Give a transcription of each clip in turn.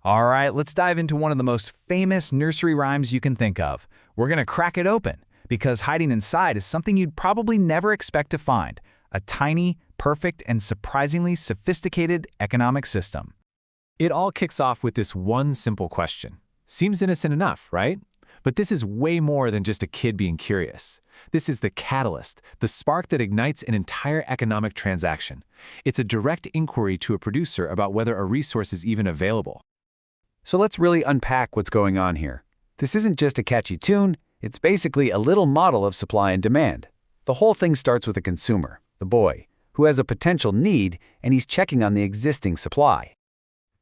All right, let's dive into one of the most famous nursery rhymes you can think of. We're going to crack it open, because hiding inside is something you'd probably never expect to find: a tiny, perfect, and surprisingly sophisticated economic system. It all kicks off with this one simple question. Seems innocent enough, right? But this is way more than just a kid being curious. This is the catalyst, the spark that ignites an entire economic transaction. It's a direct inquiry to a producer about whether a resource is even available. So let's really unpack what's going on here. This isn't just a catchy tune, it's basically a little model of supply and demand. The whole thing starts with a consumer, the boy, who has a potential need, and he's checking on the existing supply.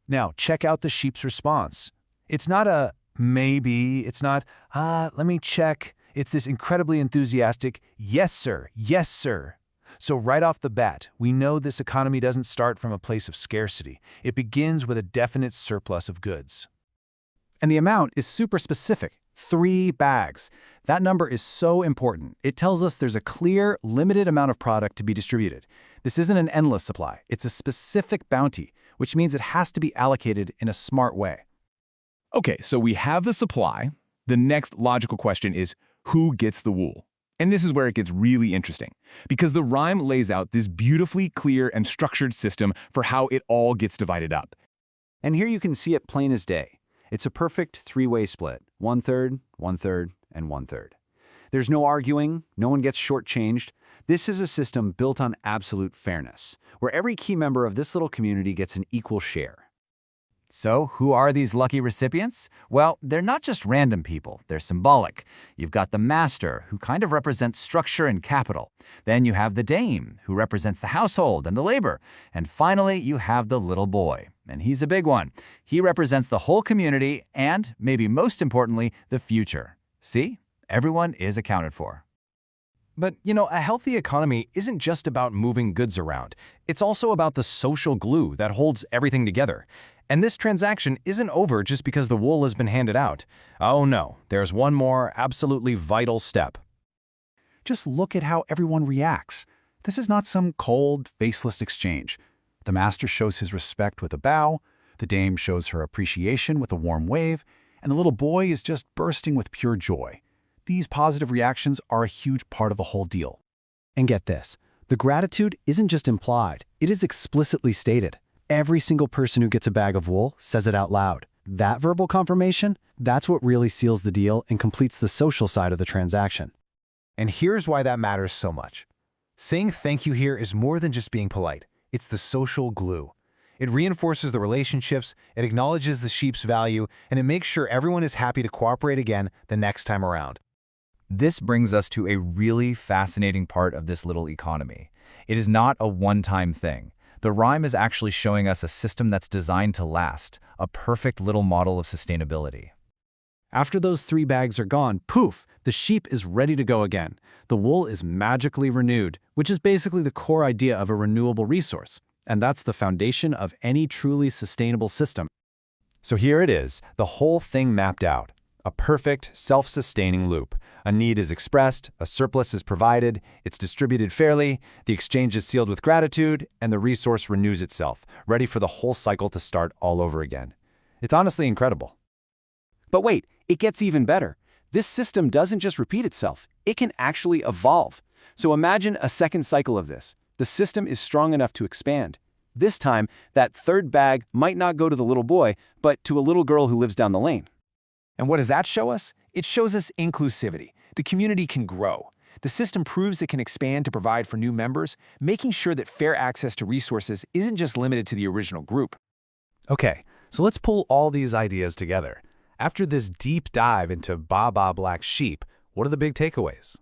Now, check out the sheep's response. It's not a maybe, it's not, let me check. It's this incredibly enthusiastic, yes, sir, yes, sir. So right off the bat, we know this economy doesn't start from a place of scarcity. It begins with a definite surplus of goods. And the amount is super specific, 3 bags. That number is so important. It tells us there's a clear, limited amount of product to be distributed. This isn't an endless supply. It's a specific bounty, which means it has to be allocated in a smart way. Okay, so we have the supply. The next logical question is, who gets the wool? And this is where it gets really interesting, because the rhyme lays out this beautifully clear and structured system for how it all gets divided up. And here you can see it plain as day. It's a perfect 3-way split: 1/3, 1/3, and 1/3. There's no arguing, no one gets shortchanged. This is a system built on absolute fairness, where every key member of this little community gets an equal share. So, who are these lucky recipients? Well, they're not just random people, they're symbolic. You've got the master, who kind of represents structure and capital. Then you have the dame, who represents the household and the labor. And finally, you have the little boy, and he's a big one. He represents the whole community and, maybe most importantly, the future. See? Everyone is accounted for. But, a healthy economy isn't just about moving goods around. It's also about the social glue that holds everything together. And this transaction isn't over just because the wool has been handed out. Oh no, there's one more absolutely vital step. Just look at how everyone reacts. This is not some cold, faceless exchange. The master shows his respect with a bow, the dame shows her appreciation with a warm wave, and the little boy is just bursting with pure joy. These positive reactions are a huge part of the whole deal. And get this, the gratitude isn't just implied, it is explicitly stated. Every single person who gets a bag of wool says it out loud. That verbal confirmation, that's what really seals the deal and completes the social side of the transaction. And here's why that matters so much. Saying thank you here is more than just being polite. It's the social glue. It reinforces the relationships, it acknowledges the sheep's value, and it makes sure everyone is happy to cooperate again the next time around. This brings us to a really fascinating part of this little economy. It is not a one-time thing. The rhyme is actually showing us a system that's designed to last, a perfect little model of sustainability. After those 3 bags are gone, poof, the sheep is ready to go again. The wool is magically renewed, which is basically the core idea of a renewable resource. And that's the foundation of any truly sustainable system. So here it is, the whole thing mapped out. A perfect, self-sustaining loop. A need is expressed, a surplus is provided, it's distributed fairly, the exchange is sealed with gratitude, and the resource renews itself, ready for the whole cycle to start all over again. It's honestly incredible. But wait, it gets even better. This system doesn't just repeat itself, it can actually evolve. So imagine a second cycle of this. The system is strong enough to expand. This time, that 3rd bag might not go to the little boy, but to a little girl who lives down the lane. And what does that show us? It shows us inclusivity. The community can grow. The system proves it can expand to provide for new members, making sure that fair access to resources isn't just limited to the original group. Okay, so let's pull all these ideas together. After this deep dive into Baa Black Sheep, what are the big takeaways?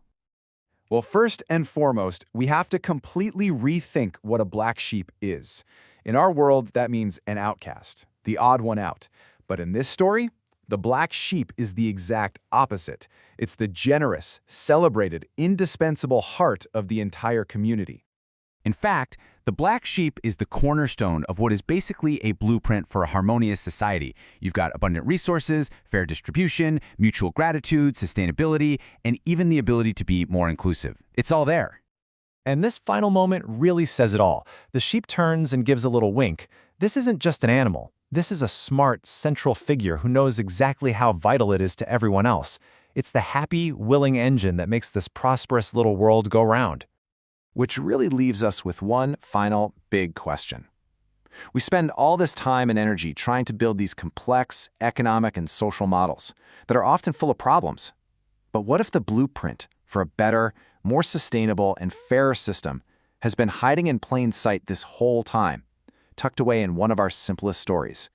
Well, first and foremost, we have to completely rethink what a black sheep is. In our world, that means an outcast, the odd one out. But in this story, the black sheep is the exact opposite. It's the generous, celebrated, indispensable heart of the entire community. In fact, the black sheep is the cornerstone of what is basically a blueprint for a harmonious society. You've got abundant resources, fair distribution, mutual gratitude, sustainability, and even the ability to be more inclusive. It's all there. And this final moment really says it all. The sheep turns and gives a little wink. This isn't just an animal. This is a smart, central figure who knows exactly how vital it is to everyone else. It's the happy, willing engine that makes this prosperous little world go round. Which really leaves us with one final big question. We spend all this time and energy trying to build these complex economic and social models that are often full of problems. But what if the blueprint for a better, more sustainable, and fairer system has been hiding in plain sight this whole time, tucked away in one of our simplest stories?